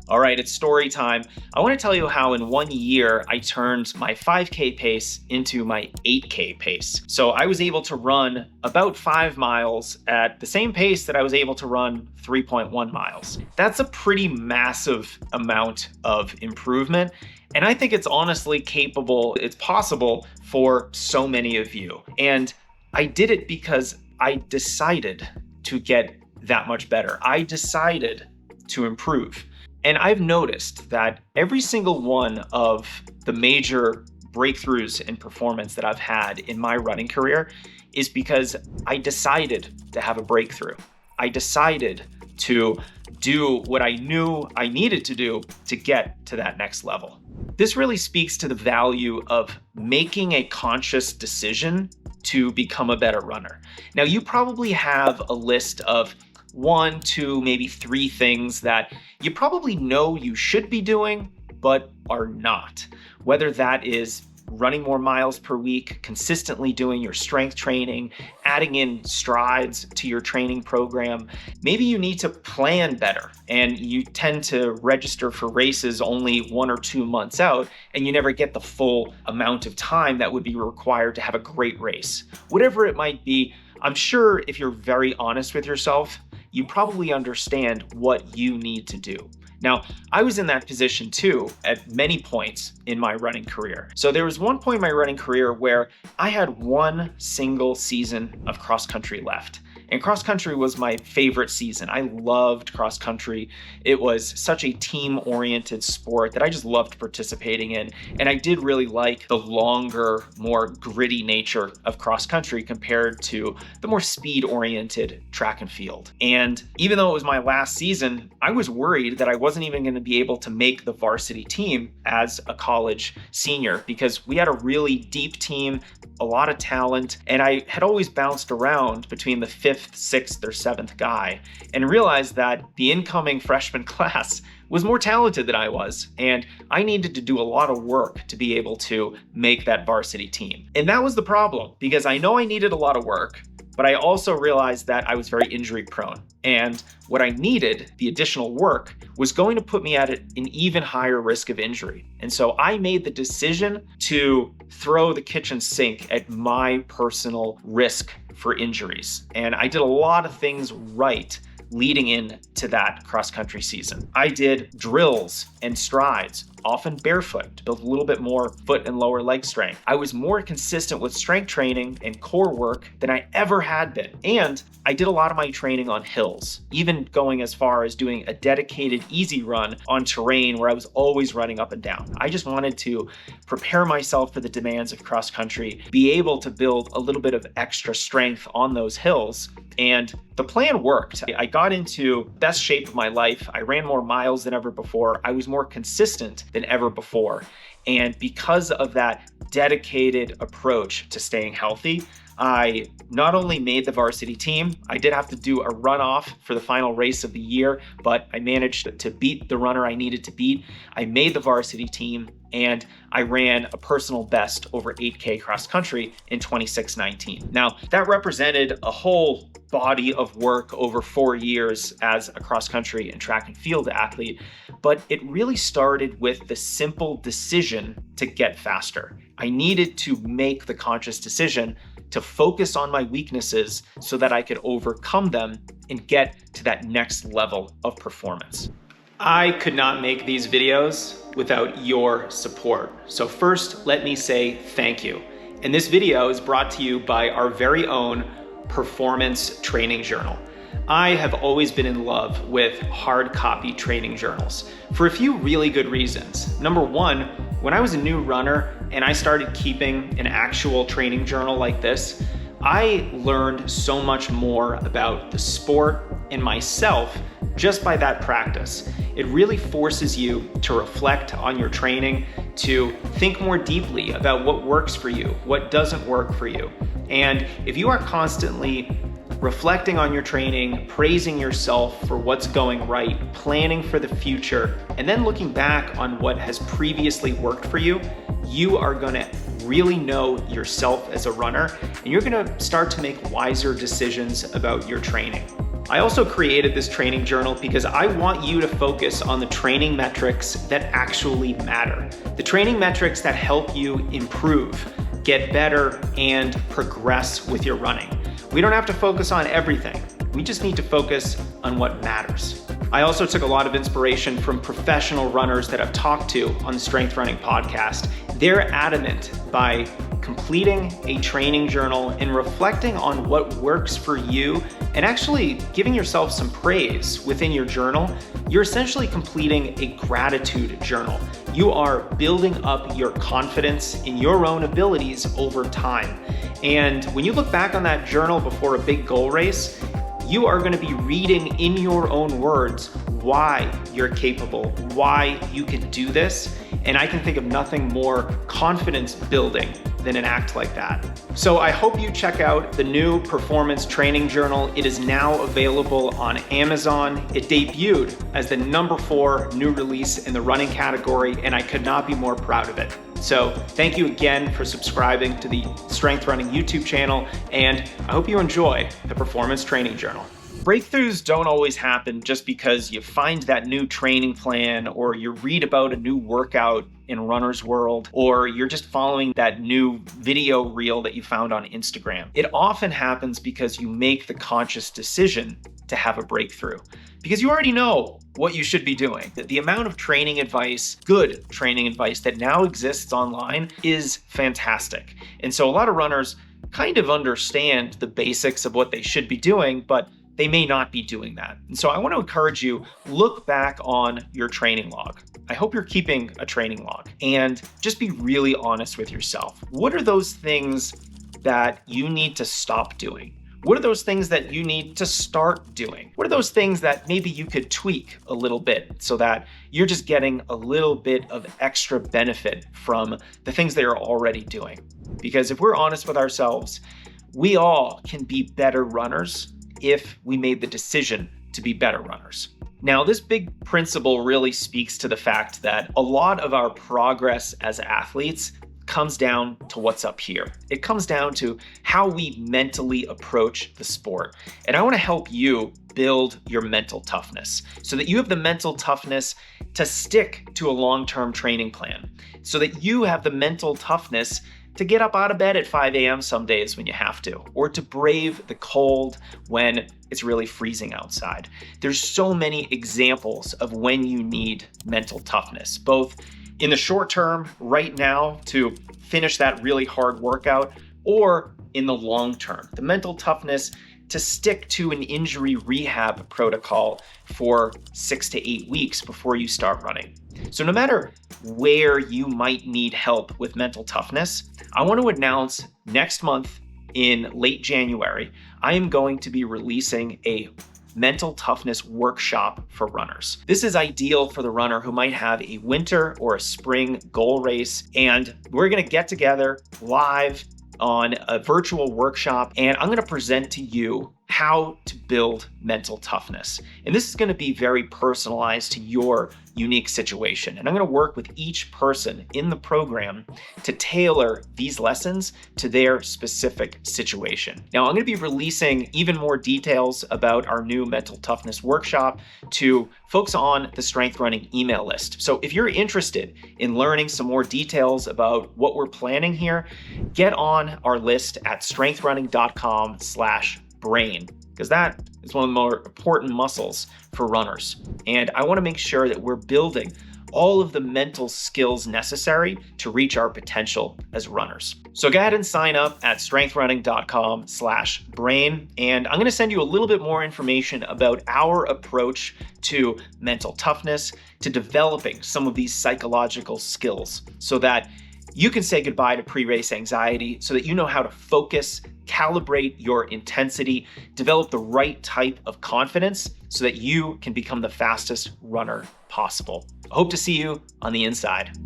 All right, it's story time. I want to tell you how in 1 year I turned my 5K pace into my 8K pace. So I was able to run about 5 miles at the same pace that I was able to run 3.1 miles. That's a pretty massive amount of improvement. And I think it's honestly capable, it's possible for so many of you. And I did it because I decided to get that much better. I decided to improve. And I've noticed that every single one of the major breakthroughs in performance that I've had in my running career is because I decided to have a breakthrough. I decided to do what I knew I needed to do to get to that next level. This really speaks to the value of making a conscious decision to become a better runner. Now, you probably have a list of 1, 2, maybe 3 things that you probably know you should be doing, but are not. Whether that is running more miles per week, consistently doing your strength training, adding in strides to your training program. Maybe you need to plan better and you tend to register for races only 1 or 2 months out and you never get the full amount of time that would be required to have a great race. Whatever it might be, I'm sure if you're very honest with yourself, you probably understand what you need to do. Now, I was in that position too at many points in my running career. So there was one point in my running career where I had one single season of cross country left. And cross country was my favorite season. I loved cross country. It was such a team-oriented sport that I just loved participating in. And I did really like the longer, more gritty nature of cross country compared to the more speed-oriented track and field. And even though it was my last season, I was worried that I wasn't even going to be able to make the varsity team as a college senior because we had a really deep team, a lot of talent, and I had always bounced around between the 5th, 6th, or 7th guy and realized that the incoming freshman class was more talented than I was, and I needed to do a lot of work to be able to make that varsity team. And that was the problem, because I know I needed a lot of work, but I also realized that I was very injury prone. And what I needed, the additional work, was going to put me at an even higher risk of injury. And so I made the decision to throw the kitchen sink at my personal risk for injuries. And I did a lot of things right leading in to that cross-country season. I did drills and strides, often barefoot, to build a little bit more foot and lower leg strength. I was more consistent with strength training and core work than I ever had been. And I did a lot of my training on hills, even going as far as doing a dedicated easy run on terrain where I was always running up and down. I just wanted to prepare myself for the demands of cross country, be able to build a little bit of extra strength on those hills. And the plan worked. I got into best shape of my life. I ran more miles than ever before. I was more consistent than ever before. And because of that dedicated approach to staying healthy, I not only made the varsity team, I did have to do a runoff for the final race of the year, but I managed to beat the runner I needed to beat. I made the varsity team, and I ran a personal best over 8K cross country in 26:19. Now, that represented a whole body of work over 4 years as a cross country and track and field athlete, but it really started with the simple decision to get faster. I needed to make the conscious decision to focus on my weaknesses so that I could overcome them and get to that next level of performance. I could not make these videos without your support. So first, let me say thank you. And this video is brought to you by our very own Performance Training Journal. I have always been in love with hard copy training journals for a few really good reasons. Number one, when I was a new runner and I started keeping an actual training journal like this, I learned so much more about the sport and myself just by that practice. It really forces you to reflect on your training, to think more deeply about what works for you, what doesn't work for you. And if you are constantly reflecting on your training, praising yourself for what's going right, planning for the future, and then looking back on what has previously worked for you, you are gonna really know yourself as a runner, and you're gonna start to make wiser decisions about your training. I also created this training journal because I want you to focus on the training metrics that actually matter. The training metrics that help you improve, get better, and progress with your running. We don't have to focus on everything. We just need to focus on what matters. I also took a lot of inspiration from professional runners that I've talked to on the Strength Running podcast. They're adamant by completing a training journal and reflecting on what works for you and actually giving yourself some praise within your journal. You're essentially completing a gratitude journal. You are building up your confidence in your own abilities over time. And when you look back on that journal before a big goal race, you are going to be reading in your own words why you're capable, why you can do this. And I can think of nothing more confidence building than an act like that. So I hope you check out the new performance training journal. It is now available on Amazon. It debuted as the #4 new release in the running category, and I could not be more proud of it. So thank you again for subscribing to the Strength Running YouTube channel, and I hope you enjoy the performance training journal. Breakthroughs don't always happen just because you find that new training plan, or you read about a new workout in Runner's World, or you're just following that new video reel that you found on Instagram. It often happens because you make the conscious decision to have a breakthrough, because you already know what you should be doing. The amount of training advice, good training advice that now exists online is fantastic. And so a lot of runners kind of understand the basics of what they should be doing, but they may not be doing that. And so I want to encourage you, look back on your training log. I hope you're keeping a training log, and just be really honest with yourself. What are those things that you need to stop doing? What are those things that you need to start doing? What are those things that maybe you could tweak a little bit so that you're just getting a little bit of extra benefit from the things that you're already doing? Because if we're honest with ourselves, we all can be better runners if we made the decision to be better runners. Now, this big principle really speaks to the fact that a lot of our progress as athletes comes down to what's up here. It comes down to how we mentally approach the sport. And I want to help you build your mental toughness so that you have the mental toughness to stick to a long-term training plan, so that you have the mental toughness to get up out of bed at 5 a.m. some days when you have to, or to brave the cold when it's really freezing outside. There's so many examples of when you need mental toughness, both in the short term, right now, to finish that really hard workout, or in the long term. The mental toughness to stick to an injury rehab protocol for 6 to 8 weeks before you start running. So no matter where you might need help with mental toughness, I want to announce next month in late January, I am going to be releasing a mental toughness workshop for runners. This is ideal for the runner who might have a winter or a spring goal race, and we're going to get together live on a virtual workshop, and I'm going to present to you how to build mental toughness. And this is going to be very personalized to your unique situation. And I'm going to work with each person in the program to tailor these lessons to their specific situation. Now, I'm going to be releasing even more details about our new mental toughness workshop to folks on the Strength Running email list. So if you're interested in learning some more details about what we're planning here, get on our list at strengthrunning.com/brain, because that is one of the more important muscles for runners. And I want to make sure that we're building all of the mental skills necessary to reach our potential as runners. So go ahead and sign up at strengthrunning.com/brain. And I'm going to send you a little bit more information about our approach to mental toughness, to developing some of these psychological skills so that you can say goodbye to pre-race anxiety, so that you know how to focus, calibrate your intensity, develop the right type of confidence so that you can become the fastest runner possible. I hope to see you on the inside.